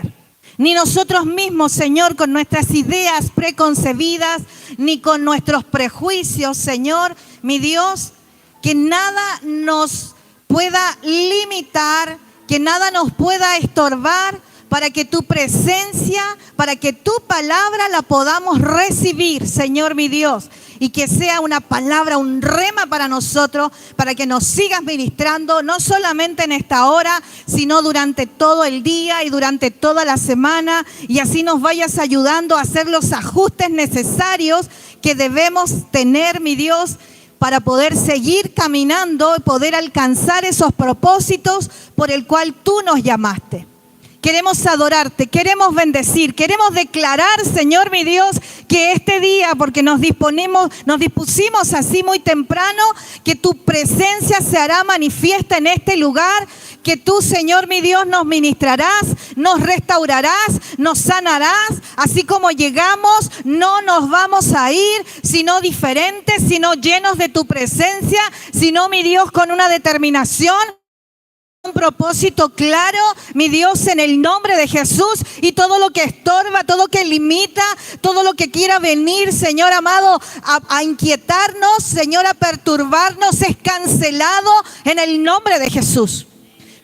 caer. Ni nosotros mismos, Señor, con nuestras ideas preconcebidas, ni con nuestros prejuicios, Señor, mi Dios, que nada nos pueda limitar, que nada nos pueda estorbar para que tu presencia, para que tu palabra la podamos recibir, Señor, mi Dios. Y que sea una palabra, un rema para nosotros, para que nos sigas ministrando, no solamente en esta hora, sino durante todo el día y durante toda la semana. Y así nos vayas ayudando a hacer los ajustes necesarios que debemos tener, mi Dios, para poder seguir caminando y poder alcanzar esos propósitos por el cual tú nos llamaste. Queremos adorarte, queremos bendecir, queremos declarar, Señor mi Dios, que este día, porque nos dispusimos así muy temprano, que tu presencia se hará manifiesta en este lugar, que tú, Señor mi Dios, nos ministrarás, nos restaurarás, nos sanarás, así como llegamos, no nos vamos a ir, sino diferentes, sino llenos de tu presencia, sino, mi Dios, con una determinación, un propósito claro, mi Dios, en el nombre de Jesús. Y todo lo que estorba, todo lo que limita, todo lo que quiera venir, Señor amado, a inquietarnos, Señor, a perturbarnos, es cancelado en el nombre de Jesús.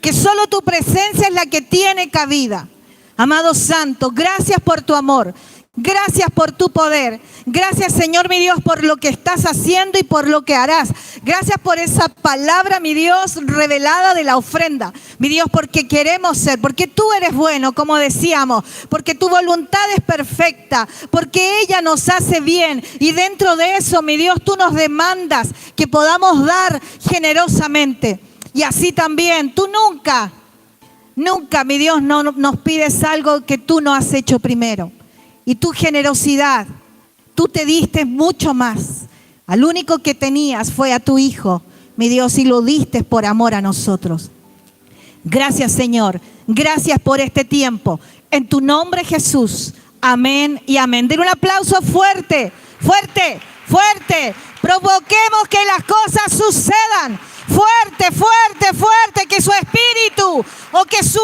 Que solo tu presencia es la que tiene cabida. Amado Santo, gracias por tu amor. Gracias por tu poder. Gracias, Señor, mi Dios, por lo que estás haciendo y por lo que harás. Gracias por esa palabra, mi Dios, revelada de la ofrenda. Mi Dios, porque queremos ser, porque tú eres bueno, como decíamos, porque tu voluntad es perfecta, porque ella nos hace bien. Y dentro de eso, mi Dios, tú nos demandas que podamos dar generosamente. Y así también, tú nunca, mi Dios, no nos pides algo que tú no has hecho primero. Y tu generosidad, tú te diste mucho más. Al único que tenías fue a tu Hijo, mi Dios, y lo diste por amor a nosotros. Gracias, Señor. Gracias por este tiempo. En tu nombre, Jesús. Amén y amén. Den un aplauso fuerte, fuerte, fuerte. Provoquemos que las cosas sucedan. Fuerte, fuerte, fuerte, que su espíritu o que su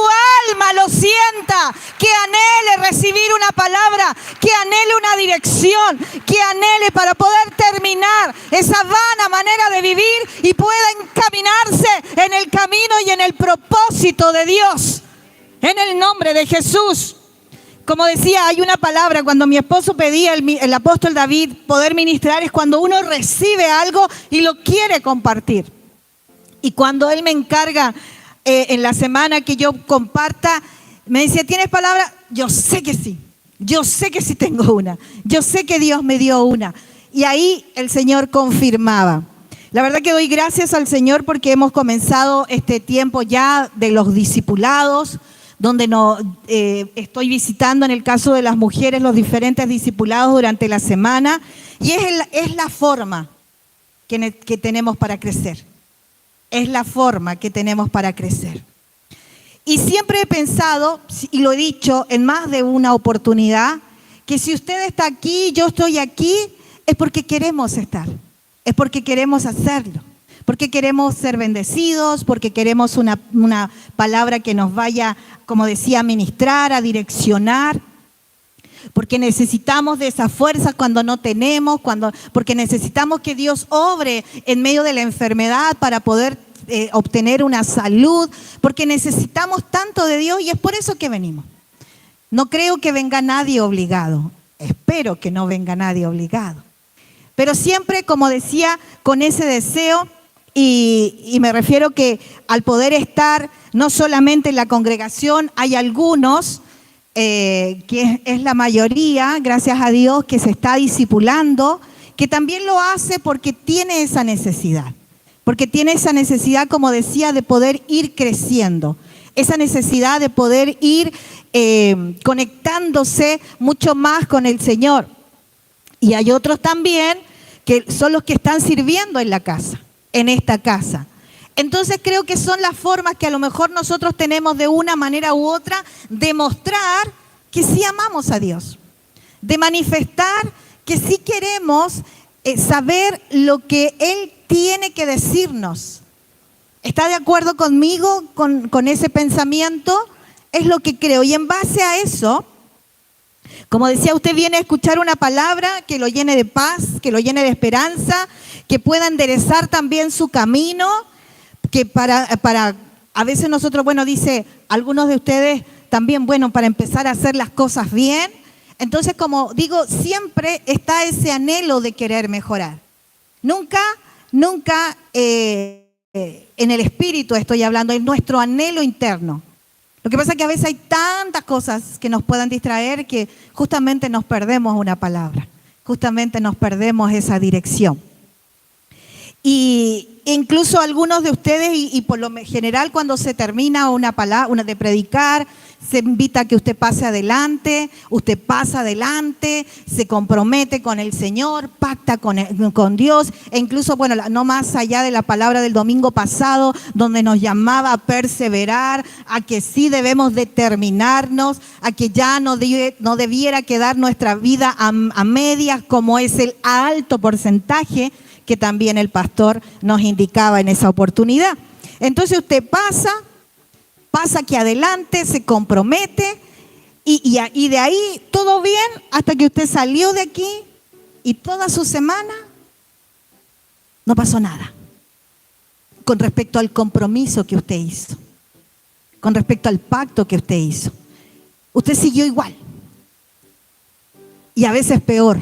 alma lo sienta, que anhele recibir una palabra, que anhele una dirección, que anhele para poder terminar esa vana manera de vivir y pueda encaminarse en el camino y en el propósito de Dios. En el nombre de Jesús. Como decía, hay una palabra, cuando mi esposo pedía, el apóstol David, poder ministrar, es cuando uno recibe algo y lo quiere compartir. Y cuando él me encarga en la semana que yo comparta, me decía, ¿tienes palabra? Yo sé que sí tengo una. Yo sé que Dios me dio una. Y ahí el Señor confirmaba. La verdad que doy gracias al Señor porque hemos comenzado este tiempo ya de los discipulados, donde estoy visitando en el caso de las mujeres los diferentes discipulados durante la semana. Y es la forma que tenemos para crecer. Es la forma que tenemos para crecer. Y siempre he pensado, y lo he dicho en más de una oportunidad, que si usted está aquí, yo estoy aquí, es porque queremos estar. Es porque queremos hacerlo. Porque queremos ser bendecidos, porque queremos una palabra que nos vaya, como decía, a ministrar, a direccionar. Porque necesitamos de esa fuerza cuando no tenemos, porque necesitamos que Dios obre en medio de la enfermedad para poder obtener una salud, porque necesitamos tanto de Dios y es por eso que venimos. No creo que venga nadie obligado, espero que no venga nadie obligado, pero siempre, como decía, con ese deseo y me refiero que al poder estar no solamente en la congregación, hay algunos que es la mayoría, gracias a Dios, que se está discipulando, que también lo hace porque tiene esa necesidad. Porque tiene esa necesidad, como decía, de poder ir creciendo. Esa necesidad de poder ir conectándose mucho más con el Señor. Y hay otros también que son los que están sirviendo en la casa, en esta casa. Entonces creo que son las formas que a lo mejor nosotros tenemos de una manera u otra de mostrar que sí amamos a Dios, de manifestar que sí queremos saber lo que Él tiene que decirnos. ¿Está de acuerdo conmigo con ese pensamiento? es lo que creo. Y en base a eso, como decía, usted viene a escuchar una palabra que lo llene de paz, que lo llene de esperanza, que pueda enderezar también su camino, que a veces nosotros, bueno, dice, algunos de ustedes también, bueno, para empezar a hacer las cosas bien. Entonces, como digo, siempre está ese anhelo de querer mejorar. Nunca en el espíritu estoy hablando, en nuestro anhelo interno. Lo que pasa es que a veces hay tantas cosas que nos puedan distraer que justamente nos perdemos una palabra, justamente nos perdemos esa dirección. Y incluso algunos de ustedes, y por lo general cuando se termina una palabra de predicar, se invita a que usted pase adelante, usted pasa adelante, se compromete con el Señor, pacta con Dios, e incluso, bueno, no más allá de la palabra del domingo pasado, donde nos llamaba a perseverar, a que sí debemos determinarnos, a que ya no debiera quedar nuestra vida a medias, como es el alto porcentaje que también el pastor nos indicaba en esa oportunidad. Entonces usted pasa aquí adelante, se compromete y de ahí todo bien hasta que usted salió de aquí y toda su semana no pasó nada con respecto al compromiso que usted hizo, con respecto al pacto que usted hizo. Usted siguió igual y a veces peor,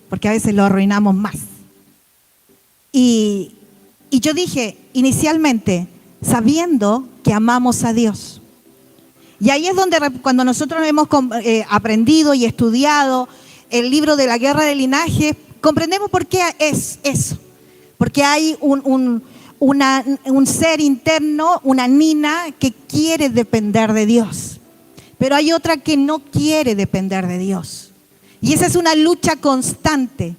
porque a veces lo arruinamos más. Y yo dije inicialmente, sabiendo que amamos a Dios. Y ahí es donde cuando nosotros hemos aprendido y estudiado el libro de la guerra de linajes, comprendemos por qué es eso. Porque hay un ser interno, una Nina que quiere depender de Dios. Pero hay otra que no quiere depender de Dios. Y esa es una lucha constante.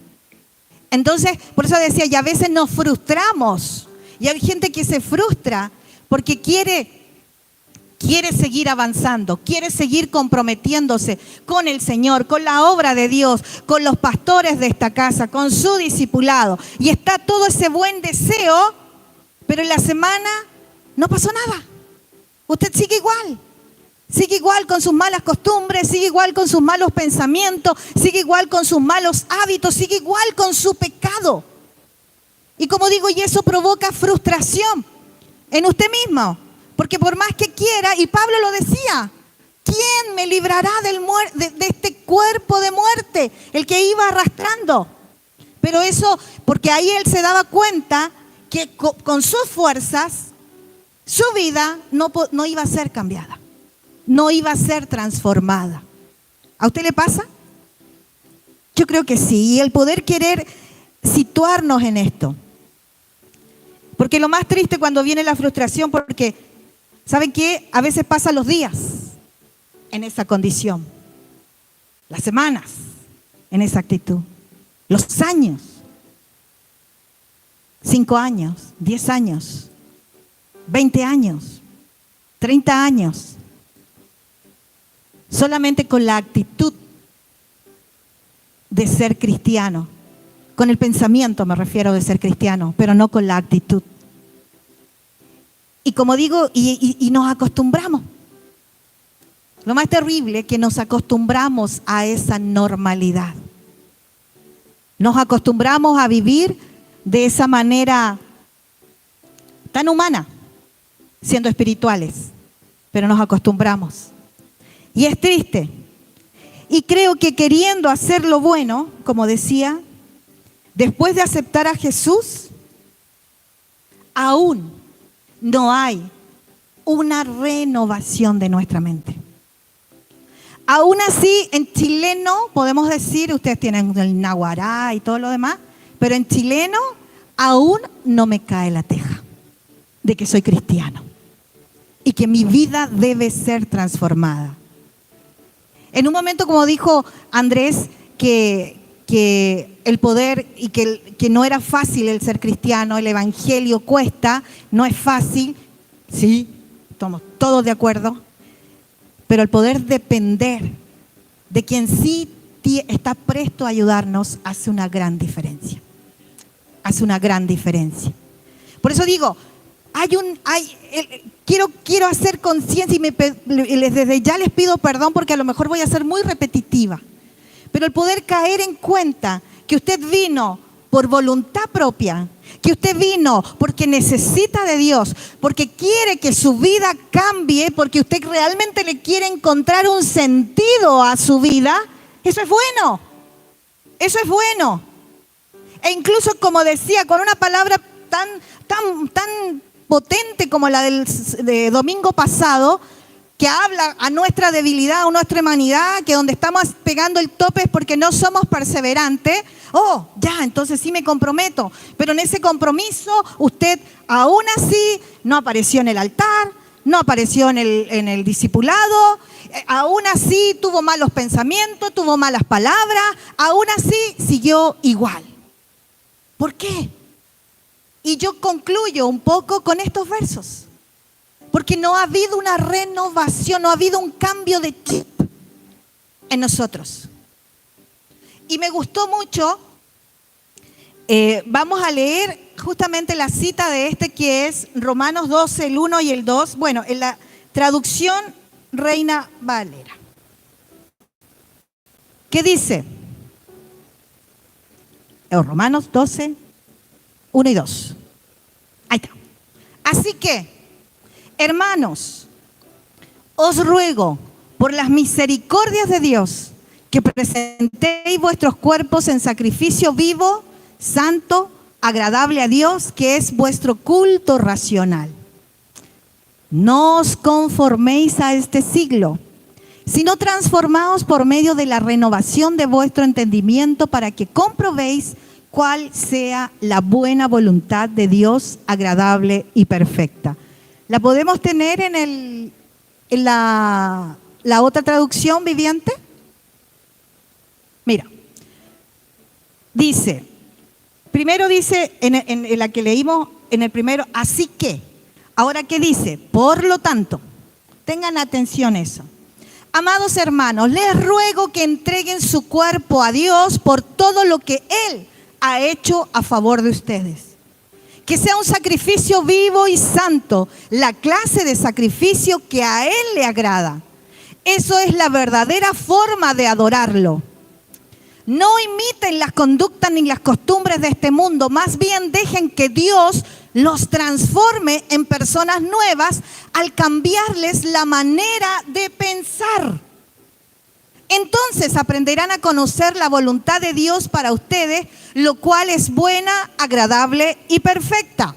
Entonces, por eso decía, y a veces nos frustramos. Y hay gente que se frustra porque quiere seguir avanzando, quiere seguir comprometiéndose con el Señor, con la obra de Dios, con los pastores de esta casa, con su discipulado. Y está todo ese buen deseo, pero en la semana no pasó nada. Usted sigue igual con sus malas costumbres, sigue igual con sus malos pensamientos, sigue igual con sus malos hábitos, sigue igual con su pecado. Y como digo, y eso provoca frustración en usted mismo, porque por más que quiera, y Pablo lo decía, ¿quién me librará de este cuerpo de muerte? El que iba arrastrando. Pero eso, porque ahí él se daba cuenta que con sus fuerzas, su vida no iba a ser cambiada, no iba a ser transformada. ¿A usted le pasa? Yo creo que sí, y el poder querer situarnos en esto. Porque lo más triste cuando viene la frustración, porque, ¿saben qué? A veces pasan los días en esa condición, las semanas en esa actitud, los años, 5 años, 10 años, 20 años, 30 años, solamente con la actitud de ser cristiano. Con el pensamiento me refiero de ser cristiano, pero no con la actitud. Y como digo, y nos acostumbramos. Lo más terrible es que nos acostumbramos a esa normalidad. Nos acostumbramos a vivir de esa manera tan humana, siendo espirituales, pero nos acostumbramos. Y es triste. Y creo que queriendo hacer lo bueno, como decía, después de aceptar a Jesús, aún no hay una renovación de nuestra mente. Aún así, en chileno podemos decir, ustedes tienen el naguará y todo lo demás, pero en chileno aún no me cae la teja de que soy cristiano y que mi vida debe ser transformada. En un momento, como dijo Andrés, que el poder y que no era fácil el ser cristiano, el evangelio cuesta, no es fácil, sí, estamos todos de acuerdo, pero el poder depender de quien sí está presto a ayudarnos hace una gran diferencia. Hace una gran diferencia. Por eso digo, quiero hacer conciencia y desde ya les pido perdón porque a lo mejor voy a ser muy repetitiva. Pero el poder caer en cuenta que usted vino por voluntad propia, que usted vino porque necesita de Dios, porque quiere que su vida cambie, porque usted realmente le quiere encontrar un sentido a su vida, eso es bueno. Eso es bueno. E incluso, como decía, con una palabra tan potente como la de domingo pasado, que habla a nuestra debilidad, a nuestra humanidad, que donde estamos pegando el tope es porque no somos perseverantes. Oh, ya, entonces sí me comprometo. Pero en ese compromiso usted aún así no apareció en el altar, no apareció en el discipulado, aún así tuvo malos pensamientos, tuvo malas palabras, aún así siguió igual. ¿Por qué? Y yo concluyo un poco con estos versos. Porque no ha habido una renovación, no ha habido un cambio de chip en nosotros. Y me gustó mucho, vamos a leer justamente la cita de que es Romanos 12, el 1 y el 2. Bueno, en la traducción Reina Valera. ¿Qué dice? Romanos 12, 1 y 2. Ahí está. Así que, hermanos, os ruego por las misericordias de Dios que presentéis vuestros cuerpos en sacrificio vivo, santo, agradable a Dios, que es vuestro culto racional. No os conforméis a este siglo, sino transformaos por medio de la renovación de vuestro entendimiento para que comprobéis cuál sea la buena voluntad de Dios, agradable y perfecta. ¿La podemos tener en la otra traducción viviente? Mira, dice, primero dice en la que leímos en el primero, así que, ahora ¿qué dice? Por lo tanto, tengan atención eso. Amados hermanos, les ruego que entreguen su cuerpo a Dios por todo lo que Él ha hecho a favor de ustedes. Que sea un sacrificio vivo y santo, la clase de sacrificio que a Él le agrada. Eso es la verdadera forma de adorarlo. No imiten las conductas ni las costumbres de este mundo, más bien dejen que Dios los transforme en personas nuevas al cambiarles la manera de pensar. Entonces aprenderán a conocer la voluntad de Dios para ustedes, lo cual es buena, agradable y perfecta.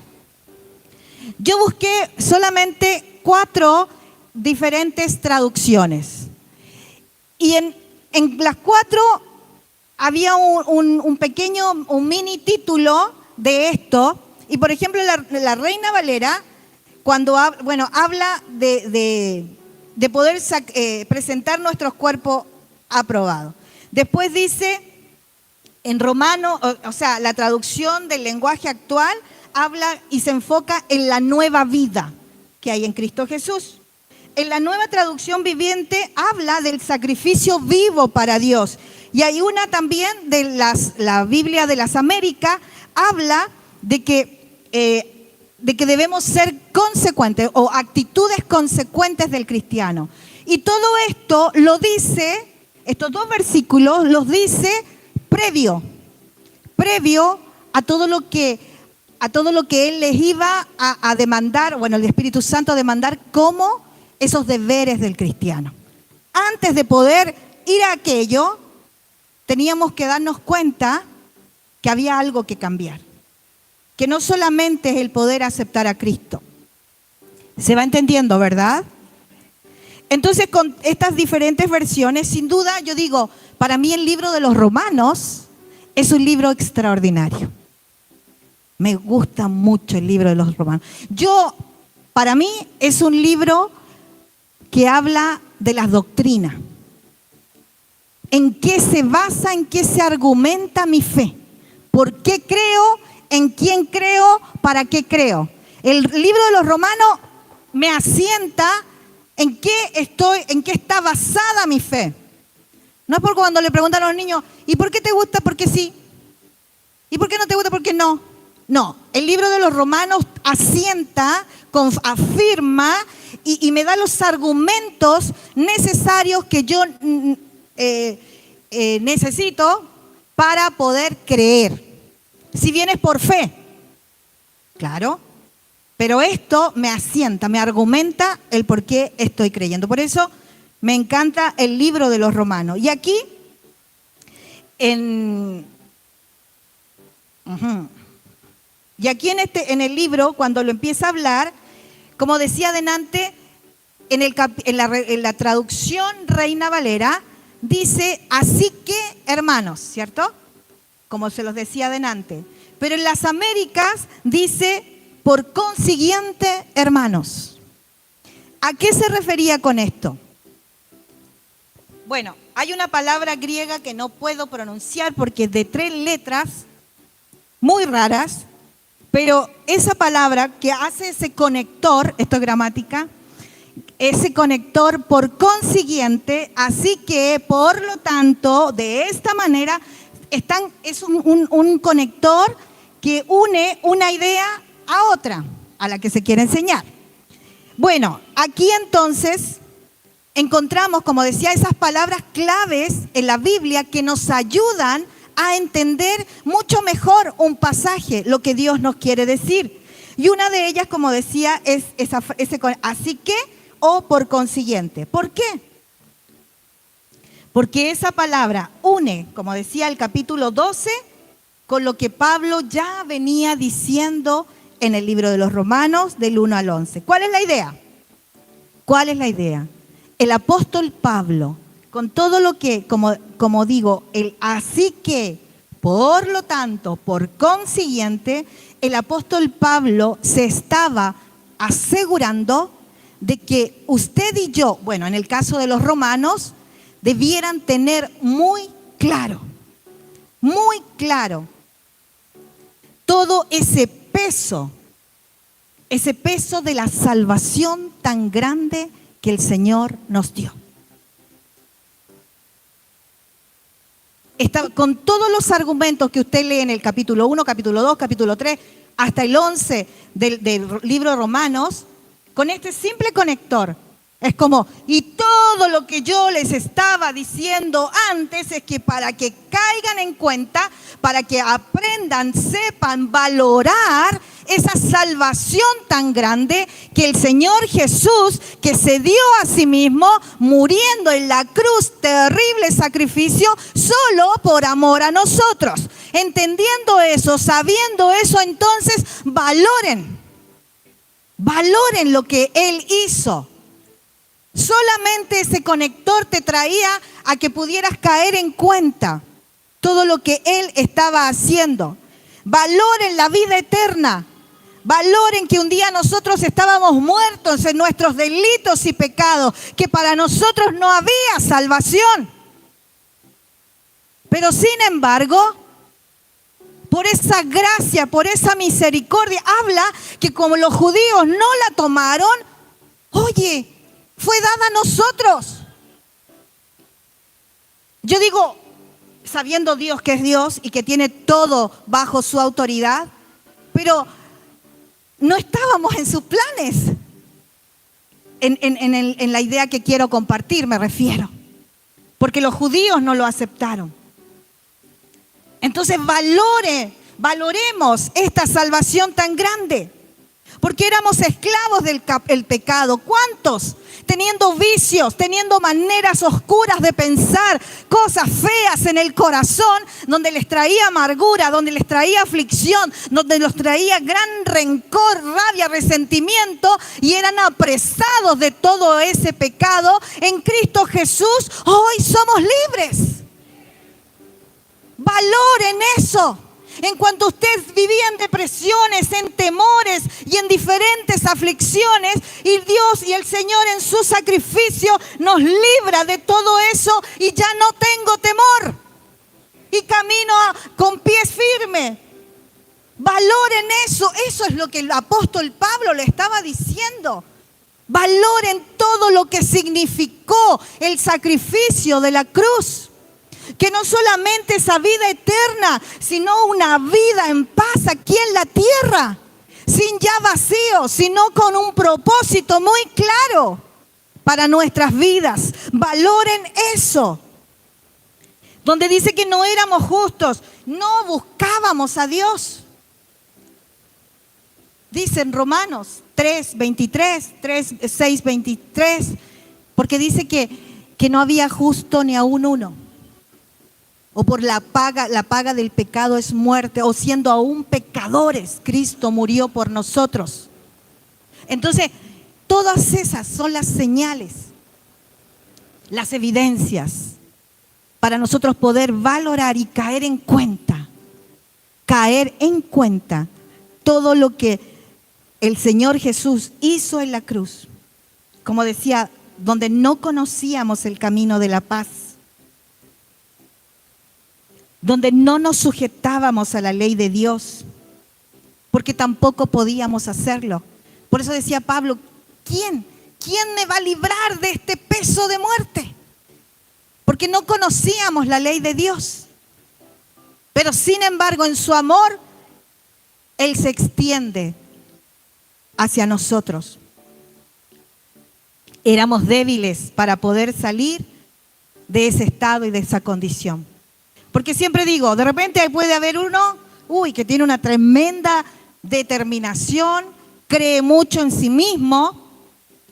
Yo busqué solamente 4 diferentes traducciones. Y en las 4 había un mini título de esto. Y por ejemplo, la Reina Valera, cuando habla de poder presentar nuestros cuerpos aprobados. Después dice, en romano, o sea, la traducción del lenguaje actual, habla y se enfoca en la nueva vida que hay en Cristo Jesús. En la nueva traducción viviente habla del sacrificio vivo para Dios. Y hay una también de la Biblia de las Américas, habla de que debemos ser consecuentes o actitudes consecuentes del cristiano. Y todo esto lo dice, estos 2 versículos los dice previo a todo lo que Él les iba a demandar, el Espíritu Santo a demandar como esos deberes del cristiano. Antes de poder ir a aquello, teníamos que darnos cuenta que había algo que cambiar. Que no solamente es el poder aceptar a Cristo. ¿Se va entendiendo, verdad? Entonces, con estas diferentes versiones, sin duda, yo digo, para mí el libro de los Romanos es un libro extraordinario. Me gusta mucho el libro de los Romanos. Para mí es un libro que habla de las doctrinas. ¿En qué se basa, en qué se argumenta mi fe? ¿Por qué creo? ¿En quién creo? ¿Para qué creo? El libro de los Romanos me asienta en qué está basada mi fe. No es porque cuando le preguntan a los niños, ¿y por qué te gusta? Porque sí. ¿Y por qué no te gusta? Porque no. No, el libro de los Romanos asienta, afirma y me da los argumentos necesarios que yo necesito para poder creer. Si bien es por fe, claro, pero esto me asienta, me argumenta el por qué estoy creyendo. Por eso me encanta el libro de los Romanos. Y aquí, en el libro, cuando lo empieza a hablar, como decía adelante, en la traducción Reina Valera, dice, así que, hermanos, ¿cierto? Como se los decía adelante. Pero en las Américas dice, por consiguiente, hermanos. ¿A qué se refería con esto? Bueno, hay una palabra griega que no puedo pronunciar porque es de 3 letras, muy raras, pero esa palabra que hace ese conector, esto es gramática, ese conector por consiguiente, así que por lo tanto, de esta manera, es un conector que une una idea a otra, a la que se quiere enseñar. Bueno, aquí entonces encontramos, como decía, esas palabras claves en la Biblia que nos ayudan a entender mucho mejor un pasaje, lo que Dios nos quiere decir. Y una de ellas, como decía, es ese así que o por consiguiente. ¿Por qué? Porque esa palabra une, como decía el capítulo 12, con lo que Pablo ya venía diciendo en el libro de los Romanos, del 1 al 11. ¿Cuál es la idea? ¿Cuál es la idea? El apóstol Pablo, con todo lo que, como digo, el así que, por lo tanto, por consiguiente, el apóstol Pablo se estaba asegurando de que usted y yo, bueno, en el caso de los romanos, debieran tener muy claro todo ese peso de la salvación tan grande que el Señor nos dio. Con todos los argumentos que usted lee en el capítulo 1, capítulo 2, capítulo 3, hasta el 11 del libro de Romanos, con este simple conector, es como, y todo lo que yo les estaba diciendo antes es que para que caigan en cuenta, para que aprendan, sepan valorar esa salvación tan grande que el Señor Jesús, que se dio a sí mismo, muriendo en la cruz, terrible sacrificio, solo por amor a nosotros. Entendiendo eso, sabiendo eso, entonces valoren lo que Él hizo. Solamente ese conector te traía a que pudieras caer en cuenta todo lo que Él estaba haciendo. Valoren la vida eterna. Valoren que un día nosotros estábamos muertos en nuestros delitos y pecados, que para nosotros no había salvación. Pero sin embargo, por esa gracia, por esa misericordia, habla que como los judíos no la tomaron, oye, fue dada a nosotros. Yo digo, sabiendo Dios que es Dios y que tiene todo bajo su autoridad, pero no estábamos en sus planes. En la idea que quiero compartir me refiero. Porque los judíos no lo aceptaron. Entonces valoremos esta salvación tan grande. Porque éramos esclavos del pecado. ¿Cuántos? Teniendo vicios, teniendo maneras oscuras de pensar, cosas feas en el corazón, donde les traía amargura, donde les traía aflicción, donde los traía gran rencor, rabia, resentimiento, y eran apresados de todo ese pecado. En Cristo Jesús hoy somos libres. Valoren eso. En cuanto usted vivía en depresiones, en temores y en diferentes aflicciones, y Dios y el Señor en su sacrificio nos libra de todo eso, y ya no tengo temor y camino con pies firmes. Valoren eso. Eso es lo que el apóstol Pablo le estaba diciendo. Valoren todo lo que significó el sacrificio de la cruz. que no solamente esa vida eterna, sino una vida en paz aquí en la tierra, sin ya vacío, sino con un propósito muy claro para nuestras vidas. Valoren eso. Donde dice que no éramos justos, no buscábamos a Dios. Dice en Romanos 3:23, 6:23, porque dice que no había justo ni aún uno. O por la paga del pecado es muerte, o siendo aún pecadores, Cristo murió por nosotros. Entonces, todas esas son las señales, las evidencias, para nosotros poder valorar y caer en cuenta todo lo que el Señor Jesús hizo en la cruz. Como decía, donde no conocíamos el camino de la paz, donde no nos sujetábamos a la ley de Dios, porque tampoco podíamos hacerlo. Por eso decía Pablo, ¿quién me va a librar de este peso de muerte? Porque no conocíamos la ley de Dios. Pero sin embargo, en su amor, Él se extiende hacia nosotros. Éramos débiles para poder salir de ese estado y de esa condición. Porque siempre digo, de repente puede haber uno, que tiene una tremenda determinación, cree mucho en sí mismo,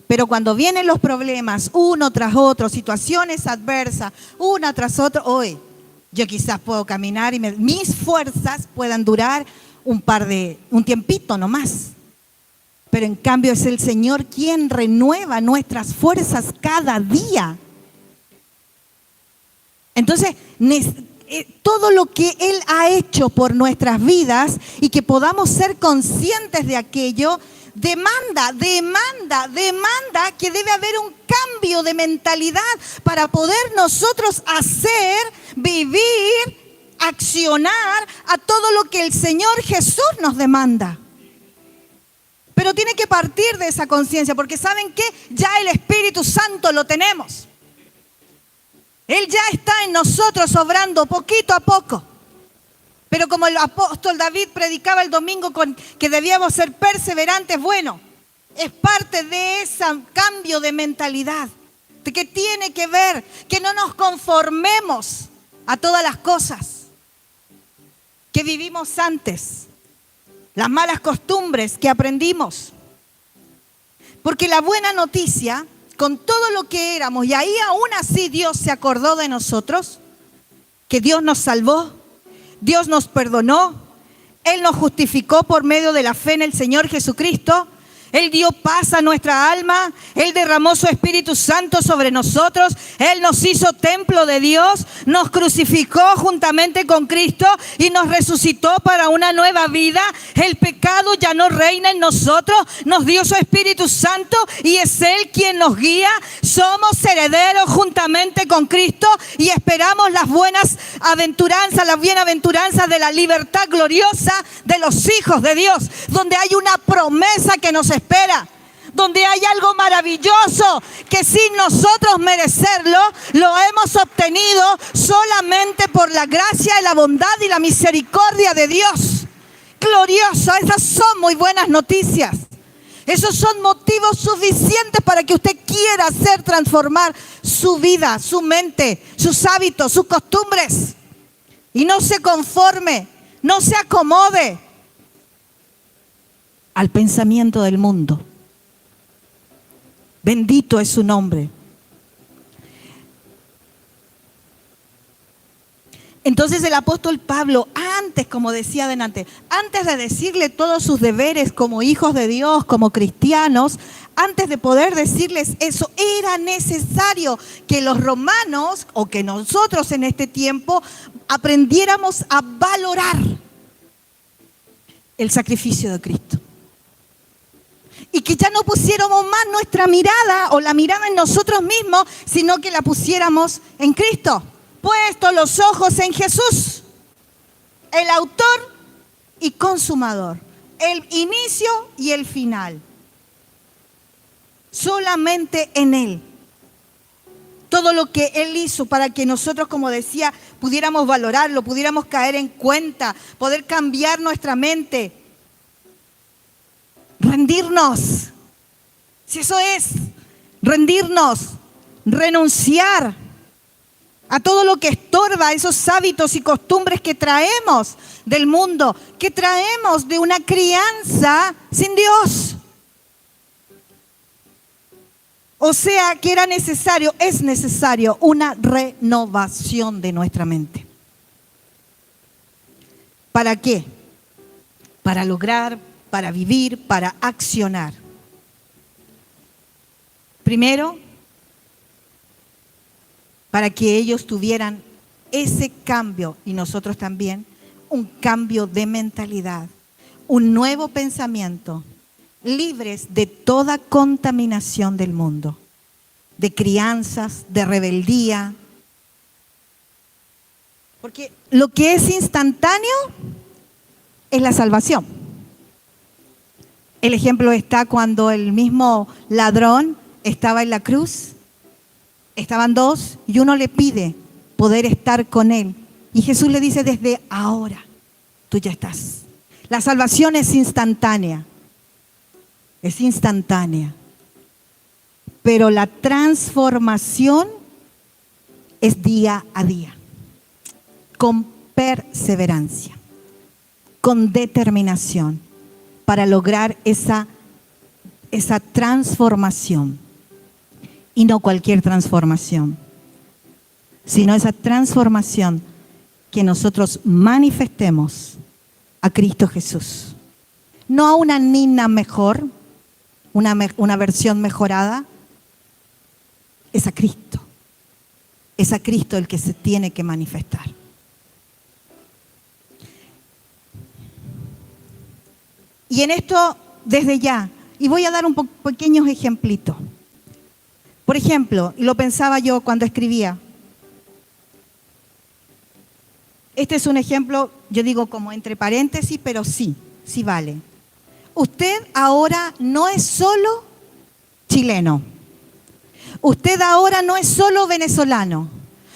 pero cuando vienen los problemas, uno tras otro, situaciones adversas, una tras otra, yo quizás puedo caminar y mis fuerzas puedan durar un tiempito nomás. Pero en cambio es el Señor quien renueva nuestras fuerzas cada día. Entonces, todo lo que Él ha hecho por nuestras vidas y que podamos ser conscientes de aquello, demanda que debe haber un cambio de mentalidad para poder nosotros hacer, vivir, accionar a todo lo que el Señor Jesús nos demanda. Pero tiene que partir de esa conciencia, porque ¿saben qué? Ya el Espíritu Santo lo tenemos. Él ya está en nosotros obrando poquito a poco. Pero como el apóstol David predicaba el domingo que debíamos ser perseverantes, bueno, es parte de ese cambio de mentalidad, de que tiene que ver, que no nos conformemos a todas las cosas que vivimos antes, las malas costumbres que aprendimos. Porque la buena noticia, con todo lo que éramos, y ahí aún así Dios se acordó de nosotros, que Dios nos salvó, Dios nos perdonó, Él nos justificó por medio de la fe en el Señor Jesucristo. Él dio paz a nuestra alma, Él derramó su Espíritu Santo sobre nosotros, Él nos hizo templo de Dios, nos crucificó juntamente con Cristo y nos resucitó para una nueva vida. El pecado ya no reina en nosotros, nos dio su Espíritu Santo y es Él quien nos guía. Somos herederos juntamente con Cristo y esperamos las buenas aventuranzas, las bienaventuranzas de la libertad gloriosa de los hijos de Dios, donde hay una promesa que nos espera, donde hay algo maravilloso que sin nosotros merecerlo, lo hemos obtenido solamente por la gracia y la bondad y la misericordia de Dios. Glorioso, esas son muy buenas noticias. Esos son motivos suficientes para que usted quiera hacer transformar su vida, su mente, sus hábitos, sus costumbres. Y no se conforme, no se acomode al pensamiento del mundo. Bendito es su nombre. Entonces el apóstol Pablo, antes, como decía adelante, antes de decirle todos sus deberes como hijos de Dios, como cristianos, antes de poder decirles eso, era necesario que los romanos, o que nosotros en este tiempo, aprendiéramos a valorar el sacrificio de Cristo. Y que ya no pusiéramos más nuestra mirada o la mirada en nosotros mismos, sino que la pusiéramos en Cristo. Puesto los ojos en Jesús, el autor y consumador, el inicio y el final. Solamente en Él. todo lo que Él hizo para que nosotros, como decía, pudiéramos valorarlo, pudiéramos caer en cuenta, poder cambiar nuestra mente, rendirnos. Si eso es, rendirnos, renunciar a todo lo que estorba, esos hábitos y costumbres que traemos del mundo, que traemos de una crianza sin Dios. O sea que es necesario una renovación de nuestra mente. ¿Para qué? Para lograr, para vivir, para accionar. Primero, para que ellos tuvieran ese cambio, y nosotros también, un cambio de mentalidad, un nuevo pensamiento, libres de toda contaminación del mundo, de crianzas, de rebeldía. Porque lo que es instantáneo es la salvación. El ejemplo está cuando el mismo ladrón estaba en la cruz. Estaban dos y uno le pide poder estar con él. Y Jesús le dice: desde ahora tú ya estás. La salvación es instantánea. Es instantánea. Pero la transformación es día a día. Con perseverancia. Con determinación. Para lograr esa transformación. Y no cualquier transformación, sino esa transformación que nosotros manifestemos a Cristo Jesús. No a una Nina mejor, una versión mejorada, es a Cristo. Es a Cristo el que se tiene que manifestar. Y en esto, desde ya, y voy a dar un pequeños ejemplitos. Por ejemplo, y lo pensaba yo cuando escribía. Este es un ejemplo, yo digo como entre paréntesis, pero sí vale. Usted ahora no es solo chileno. Usted ahora no es solo venezolano.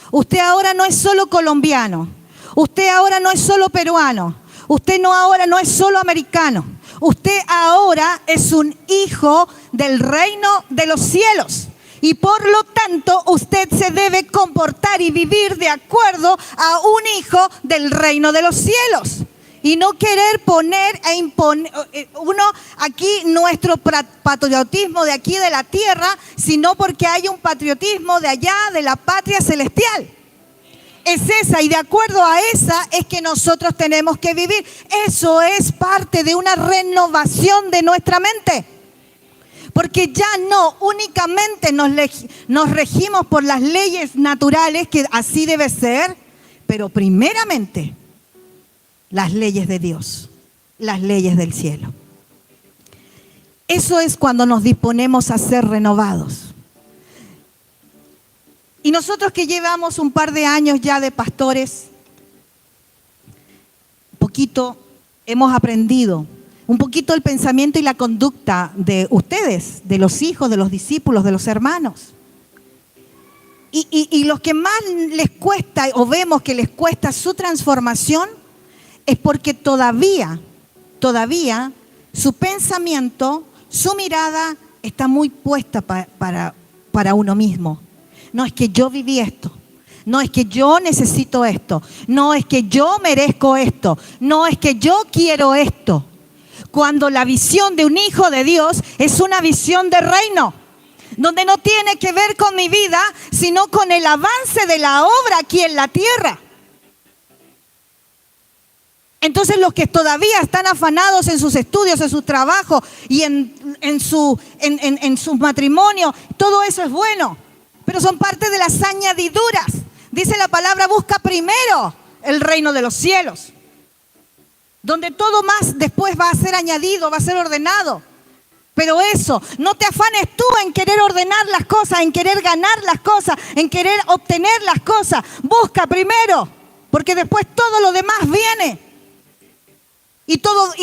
Usted ahora no es solo colombiano. Usted ahora no es solo peruano. Usted ahora no es solo americano. Usted ahora es un hijo del reino de los cielos. Y por lo tanto, usted se debe comportar y vivir de acuerdo a un hijo del reino de los cielos. Y no querer poner e imponer uno aquí nuestro patriotismo de aquí de la tierra, sino porque hay un patriotismo de allá, de la patria celestial. Es esa, y de acuerdo a esa es que nosotros tenemos que vivir. Eso es parte de una renovación de nuestra mente. Porque ya no únicamente nos regimos por las leyes naturales, que así debe ser, pero primeramente las leyes de Dios, las leyes del cielo. Eso es cuando nos disponemos a ser renovados. Y nosotros que llevamos un par de años ya de pastores, poquito hemos aprendido un poquito el pensamiento y la conducta de ustedes, de los hijos, de los discípulos, de los hermanos. Y los que más les cuesta o vemos que les cuesta su transformación es porque todavía su pensamiento, su mirada está muy puesta para uno mismo. No es que yo viví esto. No es que yo necesito esto. No es que yo merezco esto. No es que yo quiero esto. Cuando la visión de un hijo de Dios es una visión de reino, donde no tiene que ver con mi vida, sino con el avance de la obra aquí en la tierra. Entonces los que todavía están afanados en sus estudios, en su trabajo y en sus matrimonios, todo eso es bueno, pero son parte de las añadiduras. Dice la palabra: busca primero el reino de los cielos, donde todo más después va a ser añadido, va a ser ordenado. Pero eso, no te afanes tú en querer ordenar las cosas, en querer ganar las cosas, en querer obtener las cosas. Busca primero, porque después todo lo demás viene. Y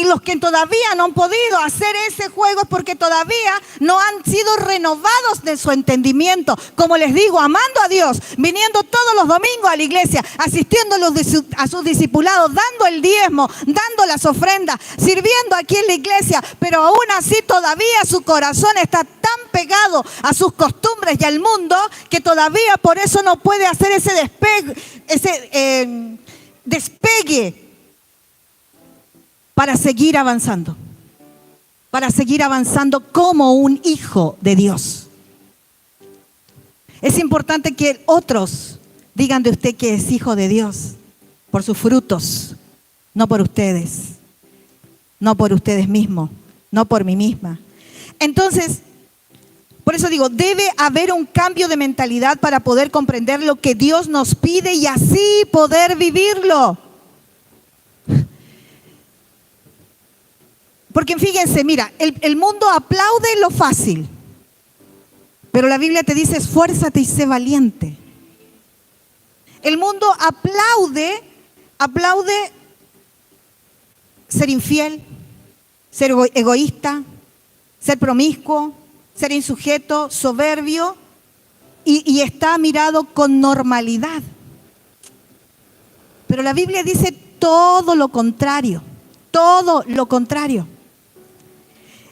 los que todavía no han podido hacer ese juego es porque todavía no han sido renovados de su entendimiento. Como les digo, amando a Dios, viniendo todos los domingos a la iglesia, asistiendo a sus discipulados, dando el diezmo, dando las ofrendas, sirviendo aquí en la iglesia, pero aún así todavía su corazón está tan pegado a sus costumbres y al mundo que todavía por eso no puede hacer ese despegue para seguir avanzando como un hijo de Dios. Es importante que otros digan de usted que es hijo de Dios por sus frutos, no por ustedes mismos, no por mí misma. Entonces, por eso digo, debe haber un cambio de mentalidad para poder comprender lo que Dios nos pide y así poder vivirlo. Porque fíjense, mira, el mundo aplaude lo fácil, pero la Biblia te dice, esfuérzate y sé valiente. El mundo aplaude ser infiel, ser egoísta, ser promiscuo, ser insujeto, soberbio, y está mirado con normalidad. Pero la Biblia dice todo lo contrario, todo lo contrario.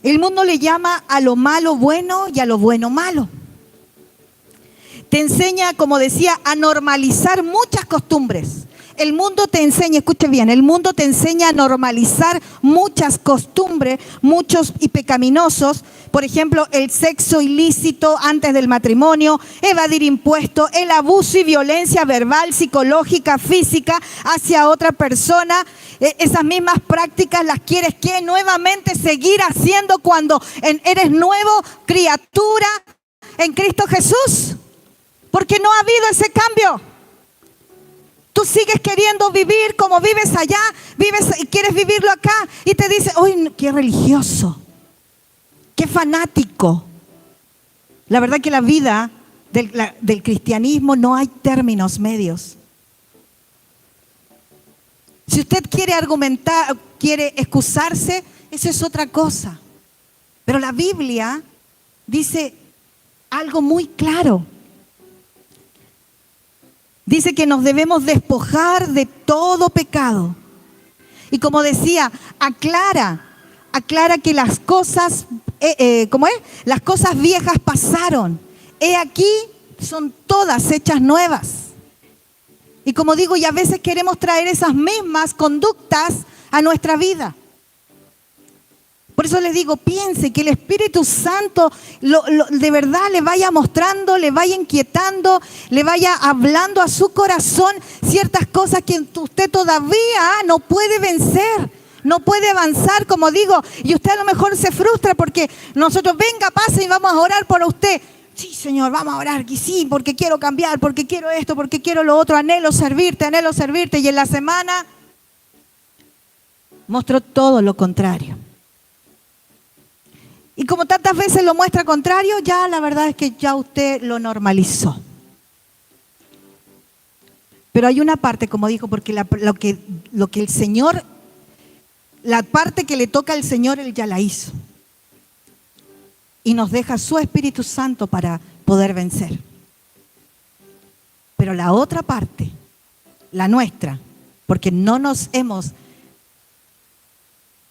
El mundo le llama a lo malo bueno y a lo bueno malo. Te enseña, como decía, a normalizar muchas costumbres. El mundo te enseña, escuche bien, el mundo te enseña a normalizar muchas costumbres, muchos y pecaminosos. Por ejemplo, el sexo ilícito antes del matrimonio, evadir impuestos, el abuso y violencia verbal, psicológica, física hacia otra persona. Esas mismas prácticas las quieres que nuevamente seguir haciendo cuando eres nuevo criatura en Cristo Jesús. Porque no ha habido ese cambio. Tú sigues queriendo vivir como vives allá, vives y quieres vivirlo acá. Y te dice, uy, qué religioso, qué fanático. La verdad que la vida del cristianismo no hay términos medios. Si usted quiere argumentar, quiere excusarse, eso es otra cosa. Pero la Biblia dice algo muy claro. Dice que nos debemos despojar de todo pecado. Y como decía, aclara que las cosas, las cosas viejas pasaron. He aquí, son todas hechas nuevas. Y como digo, y a veces queremos traer esas mismas conductas a nuestra vida. Por eso les digo, piense que el Espíritu Santo de verdad le vaya mostrando, le vaya inquietando, le vaya hablando a su corazón ciertas cosas que usted todavía no puede vencer, no puede avanzar, como digo, y usted a lo mejor se frustra porque nosotros, venga, pase y vamos a orar por usted. Sí, Señor, vamos a orar aquí, sí, porque quiero cambiar, porque quiero esto, porque quiero lo otro, anhelo servirte, y en la semana mostró todo lo contrario. Y como tantas veces lo muestra contrario, ya la verdad es que ya usted lo normalizó. Pero hay una parte, como dijo, porque lo que el Señor, la parte que le toca al Señor, Él ya la hizo. Y nos deja su Espíritu Santo para poder vencer. Pero la otra parte, la nuestra, porque no nos hemos,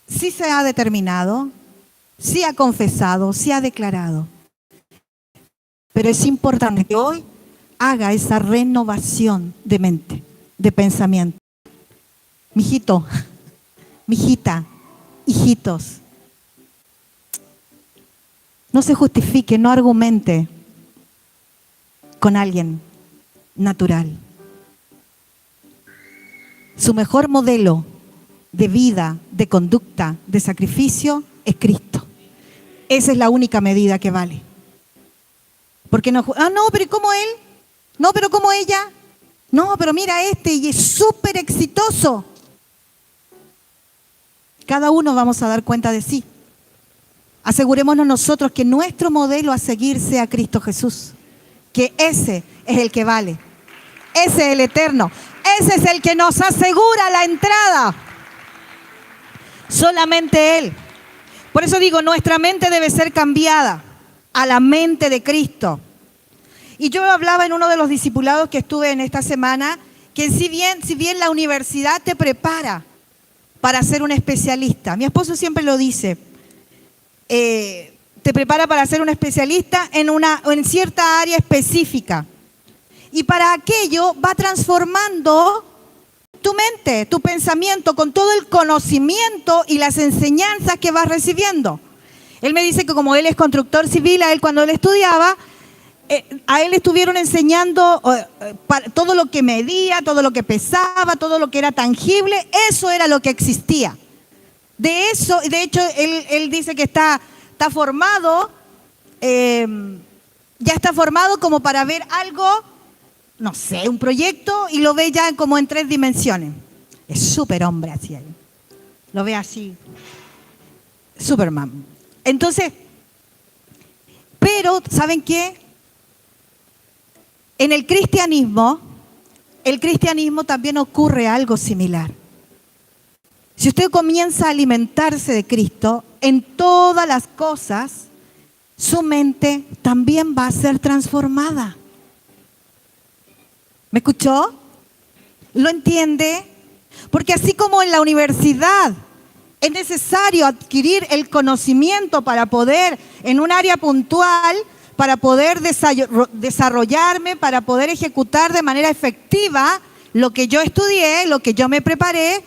sí se ha determinado, sí ha confesado, sí ha declarado. Pero es importante que hoy haga esa renovación de mente, de pensamiento. Mijito, mijita, hijitos, no se justifique, no argumente con alguien natural. Su mejor modelo de vida, de conducta, de sacrificio es Cristo. Esa es la única medida que vale. Porque no, pero ¿cómo él? No, pero ¿cómo ella? No, pero mira y es súper exitoso. Cada uno vamos a dar cuenta de sí. Asegurémonos nosotros que nuestro modelo a seguir sea Cristo Jesús. Que ese es el que vale. Ese es el eterno. Ese es el que nos asegura la entrada. Solamente Él. Por eso digo, nuestra mente debe ser cambiada a la mente de Cristo. Y yo hablaba en uno de los discipulados que estuve en esta semana, que si bien la universidad te prepara para ser un especialista, mi esposo siempre lo dice, te prepara para ser un especialista en cierta área específica. Y para aquello va transformando tu mente, tu pensamiento, con todo el conocimiento y las enseñanzas que vas recibiendo. Él me dice que como él es constructor civil, a él cuando él estudiaba, a él le estuvieron enseñando todo lo que medía, todo lo que pesaba, todo lo que era tangible, eso era lo que existía. De eso, de hecho, él dice que está formado, ya está formado como para ver algo, no sé, un proyecto, y lo ve ya como en 3 dimensiones. Es súper hombre así él. Lo ve así. Superman. Entonces, pero, ¿saben qué? En el cristianismo también ocurre algo similar. Si usted comienza a alimentarse de Cristo, en todas las cosas, su mente también va a ser transformada. ¿Me escuchó? ¿Lo entiende? Porque así como en la universidad es necesario adquirir el conocimiento para poder, en un área puntual, para poder desarrollarme, para poder ejecutar de manera efectiva lo que yo estudié, lo que yo me preparé,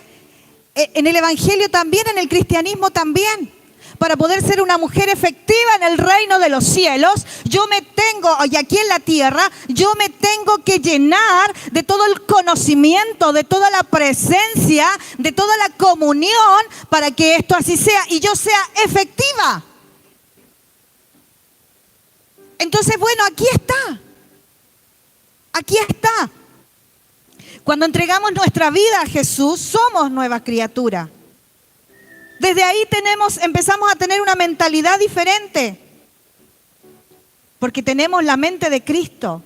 en el evangelio también, en el cristianismo también. Para poder ser una mujer efectiva en el reino de los cielos, y aquí en la tierra, yo me tengo que llenar de todo el conocimiento, de toda la presencia, de toda la comunión, para que esto así sea y yo sea efectiva. Entonces, bueno, aquí está. Aquí está. Cuando entregamos nuestra vida a Jesús, somos nueva criatura. Desde ahí empezamos a tener una mentalidad diferente. Porque tenemos la mente de Cristo.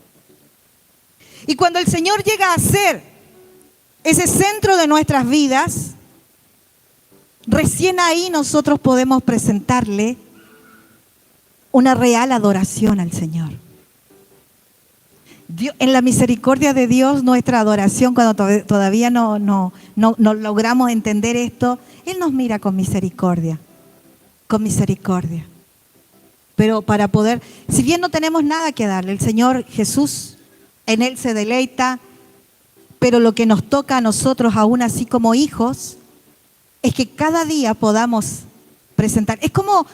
Y cuando el Señor llega a ser ese centro de nuestras vidas, recién ahí nosotros podemos presentarle una real adoración al Señor. En la misericordia de Dios, nuestra adoración, cuando todavía no logramos entender esto, Él nos mira con misericordia. Con misericordia. Pero para poder, si bien no tenemos nada que darle, el Señor Jesús, en Él se deleita, pero lo que nos toca a nosotros, aún así como hijos, es que cada día podamos presentar. Es como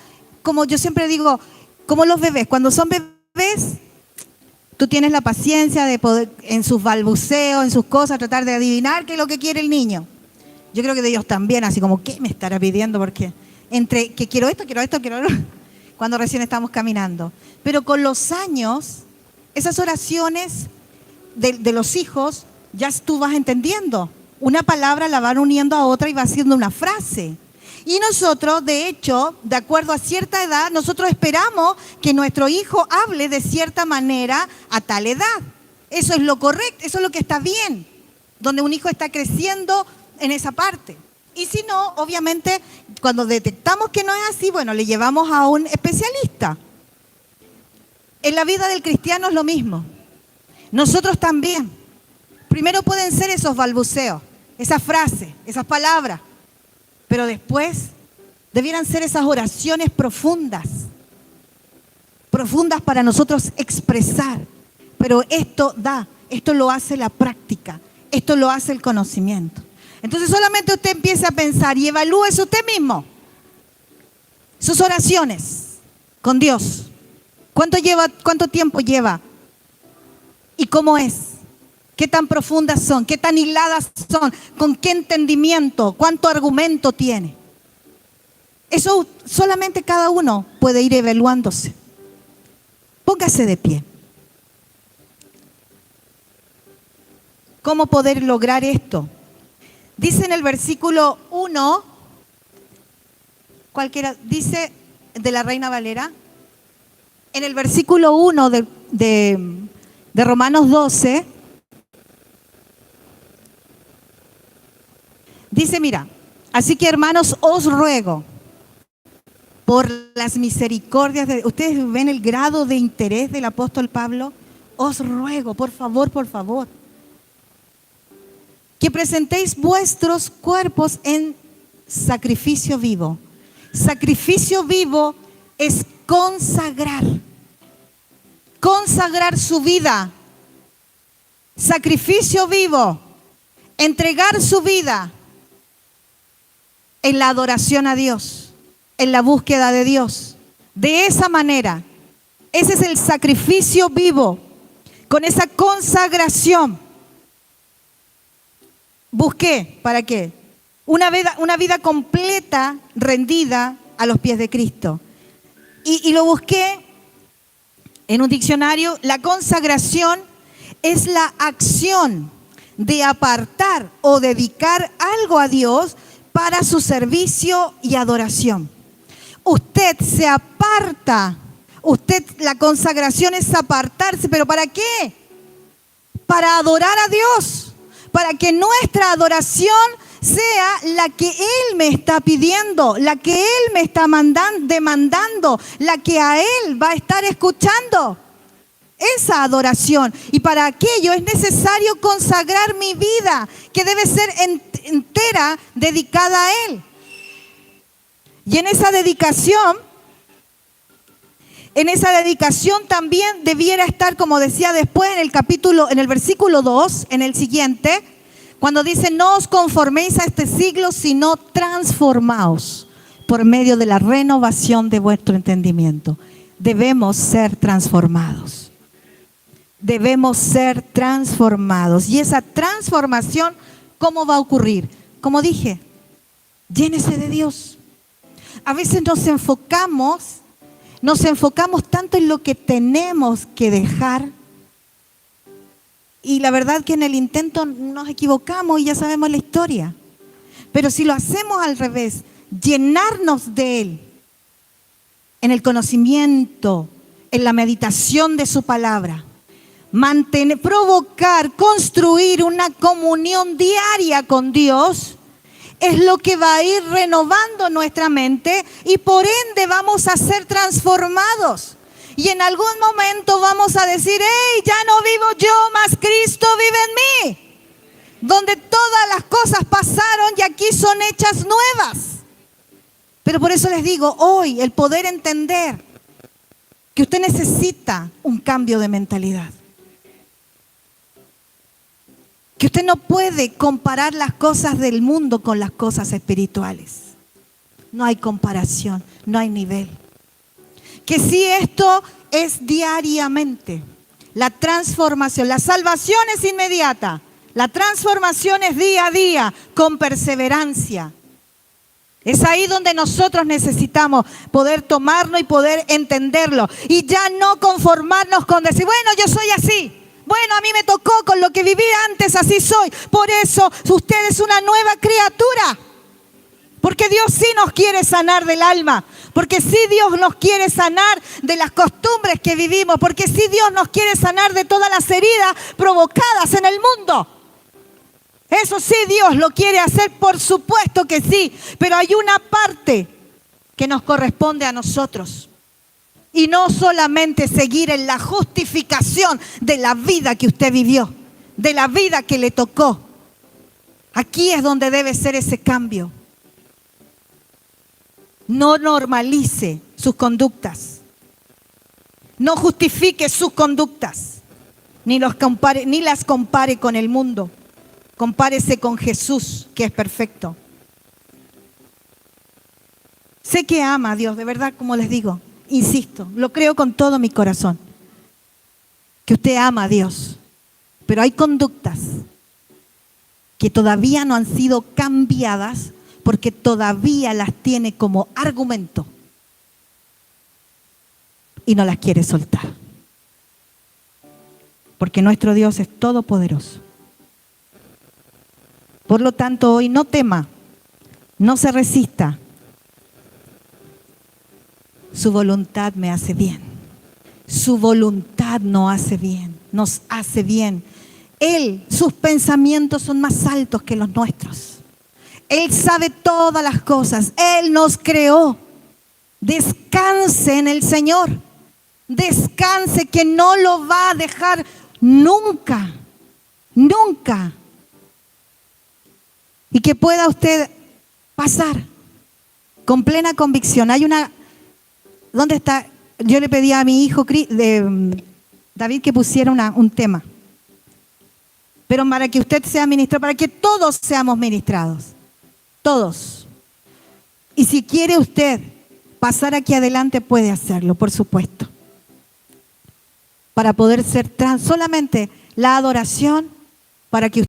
yo siempre digo, como los bebés. Cuando son bebés, tú tienes la paciencia de poder, en sus balbuceos, en sus cosas, tratar de adivinar qué es lo que quiere el niño. Yo creo que de Dios también, así como, ¿qué me estará pidiendo? Porque entre que quiero esto, cuando recién estamos caminando. Pero con los años, esas oraciones de los hijos, ya tú vas entendiendo. Una palabra la van uniendo a otra y va haciendo una frase. Y nosotros, de hecho, de acuerdo a cierta edad, nosotros esperamos que nuestro hijo hable de cierta manera a tal edad. Eso es lo correcto, eso es lo que está bien, donde un hijo está creciendo en esa parte. Y si no, obviamente, cuando detectamos que no es así, bueno, le llevamos a un especialista. En la vida del cristiano es lo mismo. Nosotros también. Primero pueden ser esos balbuceos, esas frases, esas palabras. Pero después debieran ser esas oraciones profundas para nosotros expresar. Pero esto lo hace la práctica, esto lo hace el conocimiento. Entonces solamente usted empiece a pensar y evalúese usted mismo sus oraciones con Dios. ¿Cuánto tiempo lleva? ¿Y cómo es? ¿Qué tan profundas son? ¿Qué tan hiladas son? ¿Con qué entendimiento? ¿Cuánto argumento tiene? Eso solamente cada uno puede ir evaluándose. Póngase de pie. ¿Cómo poder lograr esto? Dice en el versículo 1, cualquiera, dice de la Reina Valera, en el versículo 1 de Romanos 12, dice, mira, Así que, hermanos, os ruego por las misericordias de... ¿Ustedes ven el grado de interés del apóstol Pablo? Os ruego, por favor, que presentéis vuestros cuerpos en sacrificio vivo. Sacrificio vivo es consagrar su vida. Sacrificio vivo, entregar su vida en la adoración a Dios, en la búsqueda de Dios. De esa manera, ese es el sacrificio vivo, con esa consagración. Busqué, ¿para qué? Una vida completa, rendida a los pies de Cristo. Y lo busqué en un diccionario. La consagración es la acción de apartar o dedicar algo a Dios para su servicio y adoración. Usted se aparta, la consagración es apartarse, ¿pero para qué? Para adorar a Dios, para que nuestra adoración sea la que Él me está pidiendo, la que Él me está demandando, la que a Él va a estar escuchando. Esa adoración. Y para aquello es necesario consagrar mi vida, que debe ser entera dedicada a Él. Y en esa dedicación también debiera estar, como decía después en el versículo 2, en el siguiente, cuando dice: no os conforméis a este siglo, sino transformaos por medio de la renovación de vuestro entendimiento. Debemos ser transformados. Debemos ser transformados. Y esa transformación, ¿cómo va a ocurrir? Como dije, llénese de Dios. A veces nos enfocamos tanto en lo que tenemos que dejar. Y la verdad que en el intento nos equivocamos y ya sabemos la historia. Pero si lo hacemos al revés, llenarnos de Él, en el conocimiento, en la meditación de su palabra, provocar, construir una comunión diaria con Dios, es lo que va a ir renovando nuestra mente y por ende vamos a ser transformados. Y en algún momento vamos a decir: hey, ya no vivo yo, mas Cristo vive en mí. Donde todas las cosas pasaron y aquí son hechas nuevas. Pero por eso les digo, hoy el poder entender que usted necesita un cambio de mentalidad. Que usted no puede comparar las cosas del mundo con las cosas espirituales. No hay comparación, no hay nivel. Que si esto es diariamente, la transformación, la salvación es inmediata, la transformación es día a día, con perseverancia. Es ahí donde nosotros necesitamos poder tomarlo y poder entenderlo. Y ya no conformarnos con decir: bueno, yo soy así. Bueno, a mí me tocó con lo que viví antes, así soy. Por eso usted es una nueva criatura. Porque Dios sí nos quiere sanar del alma. Porque sí Dios nos quiere sanar de las costumbres que vivimos. Porque sí Dios nos quiere sanar de todas las heridas provocadas en el mundo. Eso sí Dios lo quiere hacer, por supuesto que sí. Pero hay una parte que nos corresponde a nosotros. Y no solamente seguir en la justificación de la vida que usted vivió, de la vida que le tocó. Aquí es donde debe ser ese cambio. No normalice sus conductas. No justifique sus conductas. Ni las compare con el mundo. Compárese con Jesús, que es perfecto. Sé que ama a Dios, de verdad, como les digo. Insisto, lo creo con todo mi corazón, que usted ama a Dios, pero hay conductas que todavía no han sido cambiadas porque todavía las tiene como argumento y no las quiere soltar, porque nuestro Dios es todopoderoso. Por lo tanto, hoy no tema, no se resista. Su voluntad me hace bien. Su voluntad nos hace bien. Él, sus pensamientos son más altos que los nuestros. Él sabe todas las cosas. Él nos creó. Descanse en el Señor. Descanse, que no lo va a dejar nunca. Nunca. Y que pueda usted pasar con plena convicción. Hay una... ¿Dónde está? Yo le pedí a mi hijo David que pusiera un tema. Pero para que usted sea ministrado, para que todos seamos ministrados. Todos. Y si quiere usted pasar aquí adelante, puede hacerlo, por supuesto. Para poder ser solamente la adoración, para que usted